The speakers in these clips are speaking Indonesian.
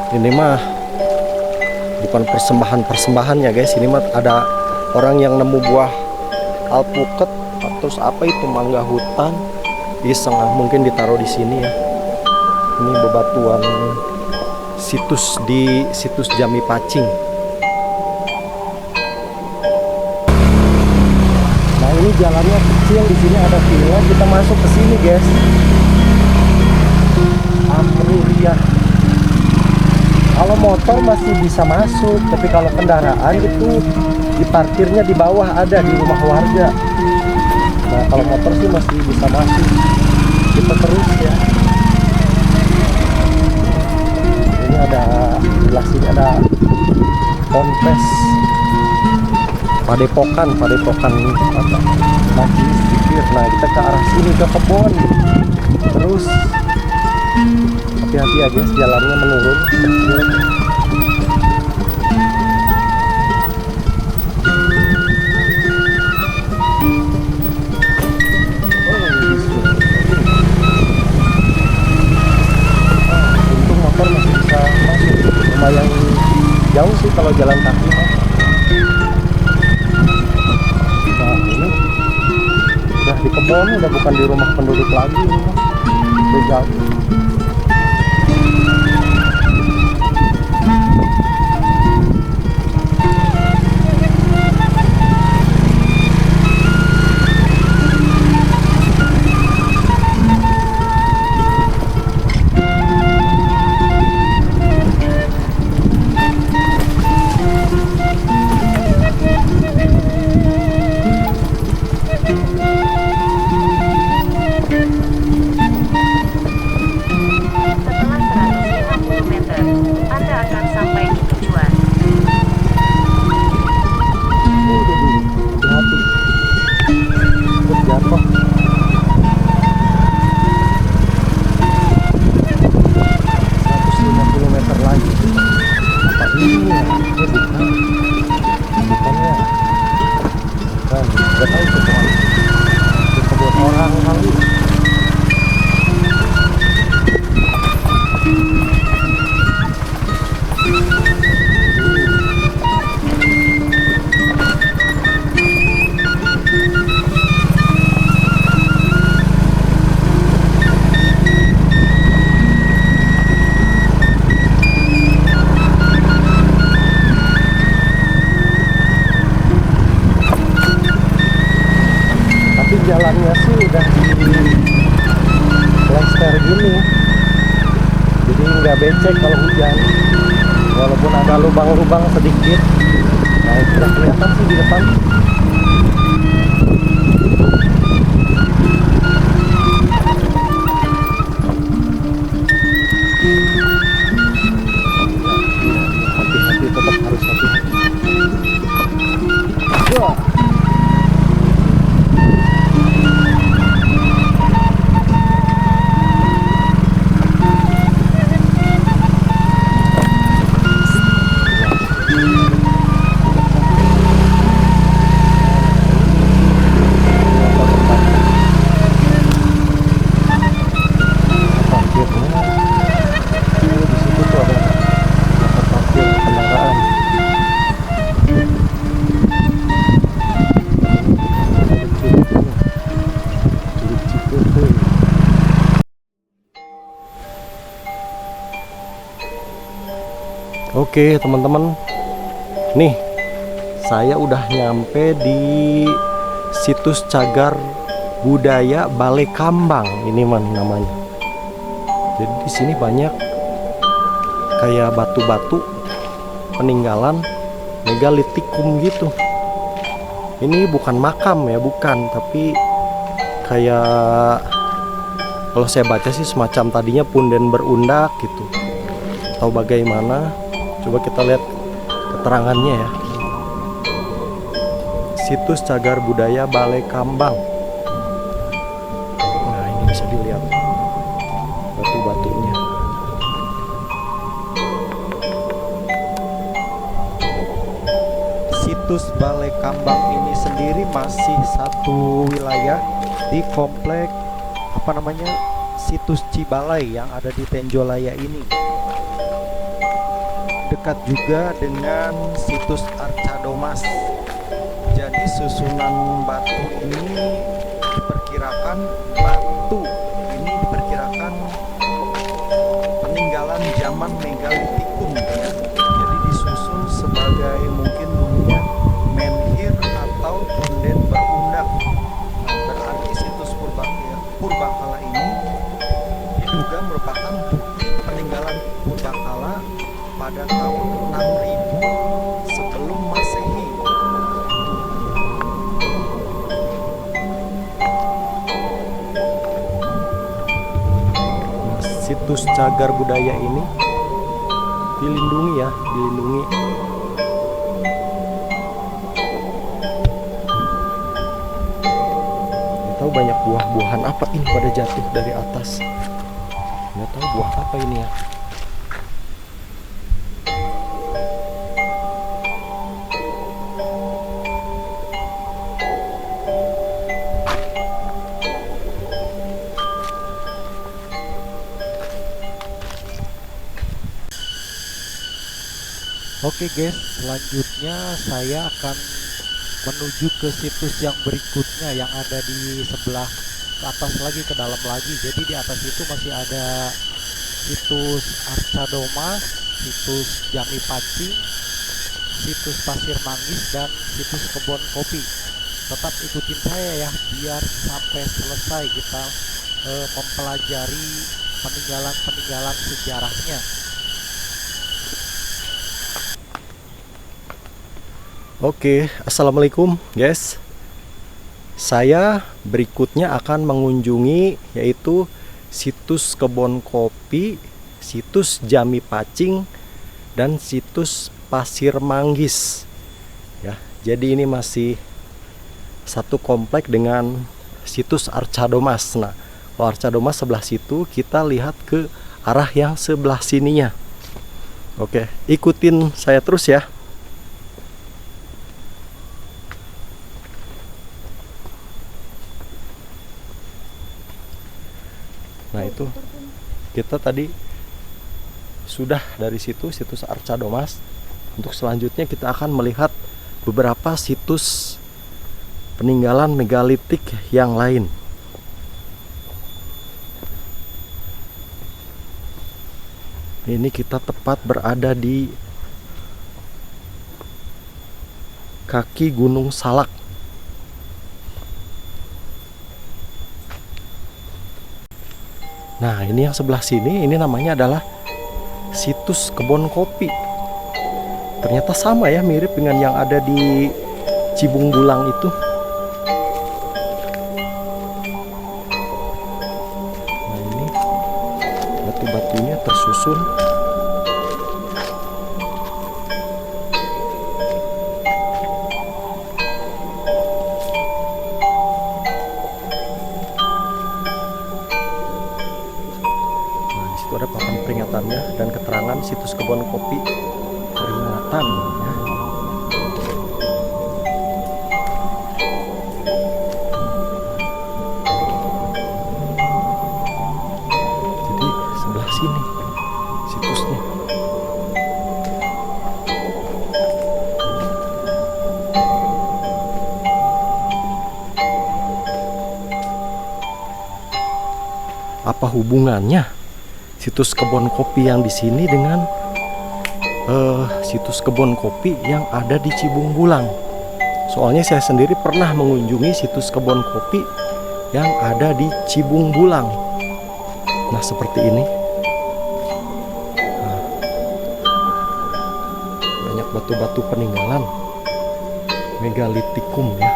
Ini mah bukan persembahan ya guys. Ini mah ada orang yang nemu buah alpukat atau apa itu, mangga hutan, iseng mungkin ditaruh di sini ya. Ini bebatuan situs Jami Pacing. Nah ini jalannya kecil, di sini ada villa, kita masuk ke sini guys. Amriyah. Kalau motor masih bisa masuk, tapi kalau kendaraan itu diparkirnya di bawah, ada di rumah warga. Nah kalau motor sih masih bisa masuk. Kita terus ya. Ini ada, sebelah sini ada Ponpes Padepokan apa? Majelis Zikir. Nah kita ke arah sini, ke kebun. Terus hati-hati ya guys, jalannya menurun kecil. Untung motor masih bisa masuk, lumayan jauh sih kalau jalan kaki mah. Nah ini udah di kebun, udah bukan di rumah penduduk lagi ini mah. Udah jauh. Jalannya sih udah di plester gini, jadi nggak becek kalau hujan, walaupun ada lubang-lubang sedikit. Nah itu udah kelihatan sih di depan. Hati-hati, tetap harus hati-hati. Wah. Oke teman-teman, nih saya udah nyampe di situs cagar budaya Balai Kambang ini namanya. Jadi di sini banyak kayak batu-batu peninggalan megalitikum gitu. Ini bukan makam ya, bukan, tapi kayak kalau saya baca sih semacam tadinya punden berundak gitu, atau bagaimana. Coba kita lihat keterangannya ya. Situs cagar budaya Balai Kambang. Nah ini bisa dilihat batu-batunya. Situs Balai Kambang ini sendiri masih satu wilayah di komplek situs Cibalai yang ada di Tenjolaya ini. dekat juga dengan situs Arca Domas. Jadi susunan batu ini diperkirakan peninggalan zaman Megalitikum ya. Jadi disusun sebagai mungkin dulunya menhir atau punden berundak. Berarti situs purbakala ini diduga merupakan bukti peninggalan purbakala pada tahun 6000 sebelum Masehi. Situs cagar budaya ini dilindungi ya, dilindungi. Nggak tahu banyak buah-buahan apa ini pada jatuh dari atas. Nggak tahu buah apa ini ya. Oke guys, selanjutnya saya akan menuju ke situs yang berikutnya yang ada di sebelah ke atas lagi, ke dalam lagi. Jadi di atas itu masih ada situs Arca Domas, situs Jami Pacing, situs Pasir Manggis, dan situs Kebon Kopi. Tetap ikutin saya ya, biar sampai selesai kita mempelajari peninggalan-peninggalan sejarahnya. Oke, assalamualaikum guys. Saya berikutnya akan mengunjungi yaitu situs Kebon Kopi, situs Jami Pacing, dan situs Pasir Manggis. Ya, jadi ini masih satu komplek dengan situs Arca Domas. Nah, kalau Arca Domas sebelah situ, kita lihat ke arah yang sebelah sininya. Oke, ikutin saya terus ya. Nah itu kita tadi sudah dari situs Arca Domas. Untuk selanjutnya kita akan melihat beberapa situs peninggalan megalitik yang lain. Ini kita tepat berada di kaki Gunung Salak. Nah ini yang sebelah sini, ini namanya adalah situs Kebon Kopi. Ternyata sama ya, mirip dengan yang ada di Cibung Bulang itu. Nah ini batu-batunya tersusun. Ada papan peringatannya dan keterangan situs Kebon Kopi peringatan ya. Jadi sebelah sini situsnya. Apa hubungannya situs Kebon Kopi yang di sini dengan situs Kebon Kopi yang ada di Cibung Bulang? Soalnya saya sendiri pernah mengunjungi situs Kebon Kopi yang ada di Cibung Bulang. Nah seperti ini. Nah, banyak batu-batu peninggalan Megalitikum ya.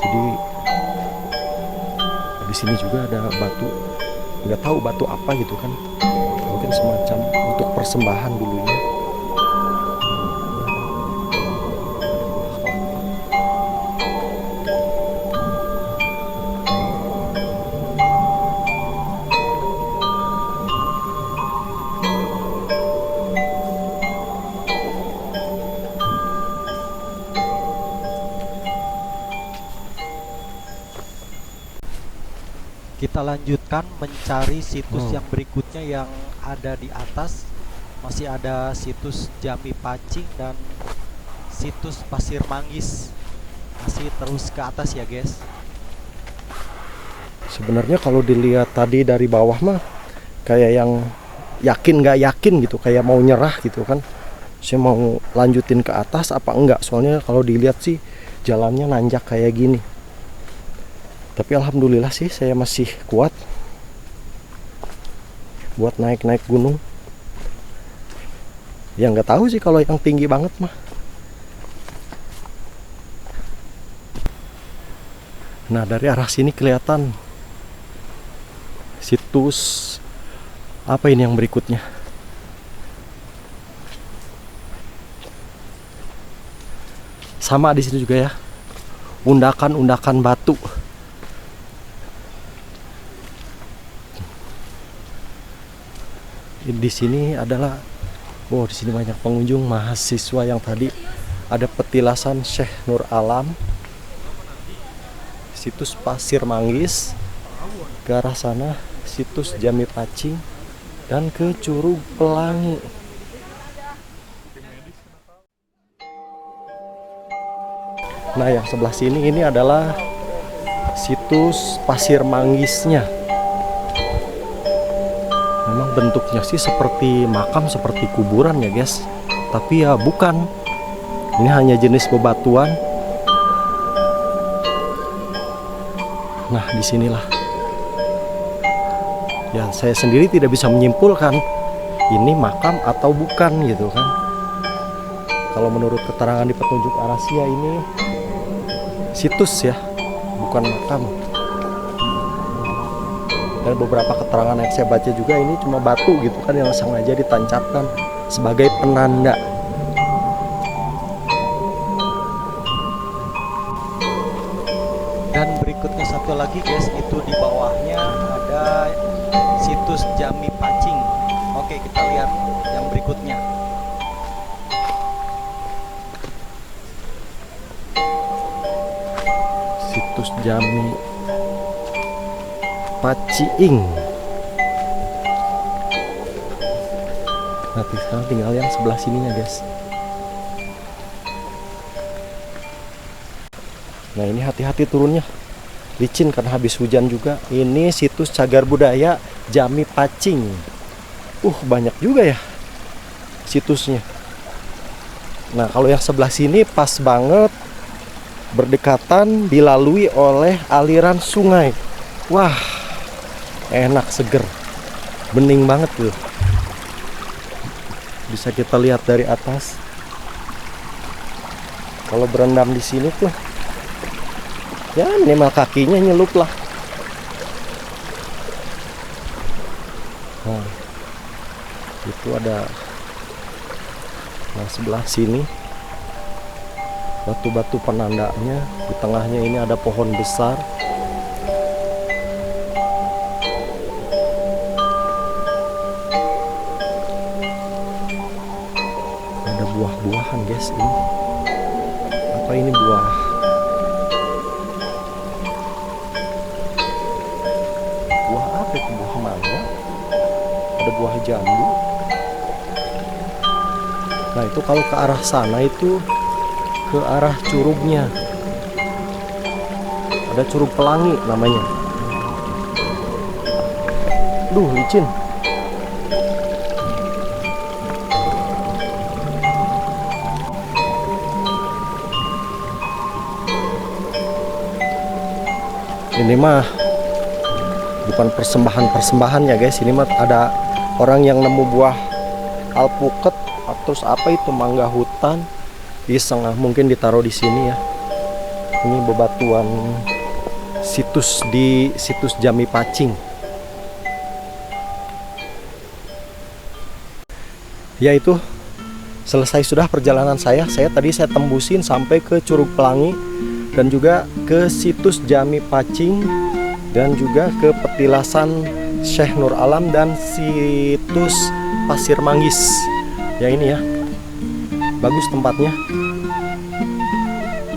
Jadi di sini juga ada batu, nggak tahu batu apa gitu kan, mungkin semacam untuk persembahan dulunya. Kita lanjutkan mencari situs yang berikutnya yang ada di atas. Masih ada situs Jami Pacing dan situs Pasir Manggis. Masih terus ke atas ya guys. Sebenarnya kalau dilihat tadi dari bawah mah kayak yang yakin nggak yakin gitu, kayak mau nyerah gitu kan. Saya mau lanjutin ke atas apa enggak? Soalnya kalau dilihat sih jalannya nanjak kayak gini. Tapi alhamdulillah sih saya masih kuat buat naik-naik gunung. Ya nggak tahu sih kalau yang tinggi banget mah. Nah dari arah sini kelihatan situs apa ini yang berikutnya. Sama di sini juga ya, undakan-undakan batu. Di sini adalah, oh di sini banyak pengunjung mahasiswa yang tadi ada petilasan Syekh Nur Alam, situs Pasir Manggis, ke arah sana situs Jami Pacing, dan ke Curug Pelangi. Nah yang sebelah sini ini adalah situs Pasir Manggisnya. Memang bentuknya sih seperti makam, seperti kuburan ya guys. Tapi ya bukan. Ini hanya jenis bebatuan. Nah disinilah. Ya saya sendiri tidak bisa menyimpulkan ini makam atau bukan gitu kan. Kalau menurut keterangan di petunjuk Arasia ini situs ya, bukan makam. Dan beberapa keterangan yang saya baca juga ini cuma batu gitu kan yang sengaja ditancapkan sebagai penanda. Dan berikutnya satu lagi guys, itu di bawahnya ada situs Jami Pacing. Oke, kita lihat yang berikutnya. Situs Jami Pacing. Nanti sekarang tinggal yang sebelah sininya guys. Nah ini hati-hati turunnya, licin karena habis hujan juga. Ini situs cagar budaya Jami Pacing. Banyak juga ya situsnya. Nah kalau yang sebelah sini pas banget, berdekatan dilalui oleh aliran sungai. Wah enak, seger, bening banget tuh. Bisa kita lihat dari atas. Kalau berendam di sini tuh ya minimal kakinya nyelup lah. Nah itu ada, nah sebelah sini batu-batu penandanya. Di tengahnya ini ada pohon besar. Ada buah-buahan guys ini. Apa ini buah? Buah apa itu? Buah mangga. Ada buah jambu. Nah itu kalau ke arah sana itu ke arah curugnya. Ada Curug Pelangi namanya. Duh licin. Ini mah bukan persembahan ya guys. Ini mah ada orang yang nemu buah alpukat, terus apa itu mangga hutan, iseng mungkin ditaruh di sini ya. Ini bebatuan situs di situs Jami Pacing. Ya itu selesai sudah perjalanan saya. Saya tembusin sampai ke Curug Pelangi dan juga ke situs Jami Pacing dan juga ke petilasan Syekh Nur Alam dan situs Pasir Manggis. Ya ini ya, bagus tempatnya.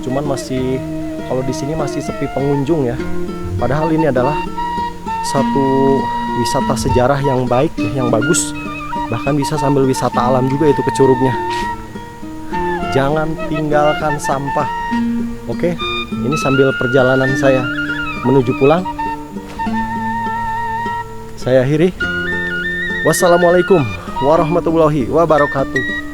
Cuman masih, kalau di sini masih sepi pengunjung ya. Padahal ini adalah satu wisata sejarah yang baik, yang bagus. Bahkan bisa sambil wisata alam juga itu ke Curugnya. Jangan tinggalkan sampah. Oke, ini sambil perjalanan saya menuju pulang. Saya akhiri. Wassalamualaikum warahmatullahi wabarakatuh.